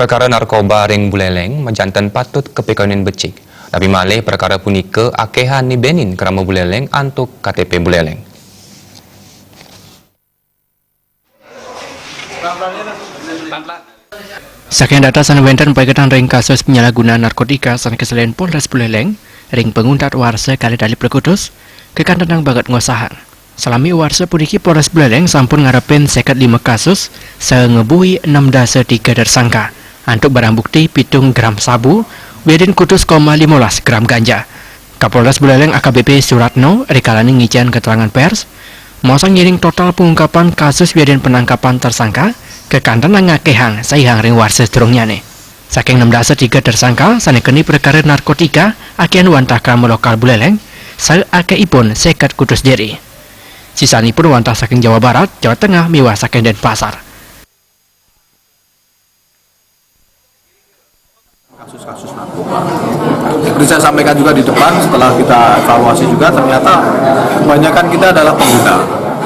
perkara narkoba ring Buleleng majantan patut kepekanin becik. Tapi malih perkara punika akehan ni benin kerama Buleleng antuk KTP Buleleng. Saking data sana wenten pegetan ring kasus penyalahgunaan narkotika san kesalahan Polres Buleleng, ring penguntat warsa kali dali Perkutus, kekantenang banget ngosahan. Salami warsa puniki Polres Buleleng sampun ngarepin 5 kasus, sengebui 6 tersangka. Antuk barang bukti 7 gram sabu, wedin kutus 15 gram ganja. Kapolres Buleleng AKBP Suratno rekalani ngijan keterangan pers, mosang ngiring total pengungkapan kasus wedin penangkapan tersangka, kekantenang ngakehan saihang ring warsa sedurungyane. Saking 3 tersangka sanekeni perkara narkotika akean wantah krama lokal Buleleng, akeipun sekat Kudus diri. Sisanipun wantah saking Jawa Barat, Jawa Tengah miwah saking Denpasar. Kasus-kasus narkoba. Seperti saya sampaikan juga di depan, setelah kita evaluasi juga ternyata kebanyakan kita adalah pengguna.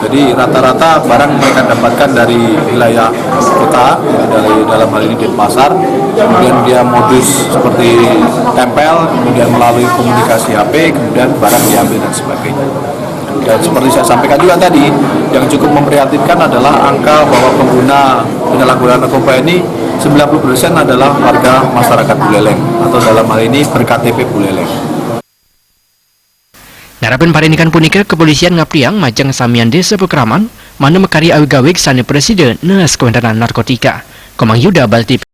Jadi rata-rata barang mereka dapatkan dari wilayah kota, dari dalam hal ini Denpasar, kemudian dia modus seperti tempel, kemudian melalui komunikasi HP, kemudian barang diambil dan sebagainya. Dan seperti saya sampaikan juga tadi, yang cukup memprihatinkan adalah angka bahwa pengguna penyalahgunaan narkoba ini 90% adalah warga masyarakat Buleleng atau dalam hal ini ber-KTP Buleleng. Ngarapin parinikan punika kepolisian ngapriang majang samian desa Pekraman, mana mekari awigawig sane presiden neas kewenangan narkotika. Komang Yuda Baltip.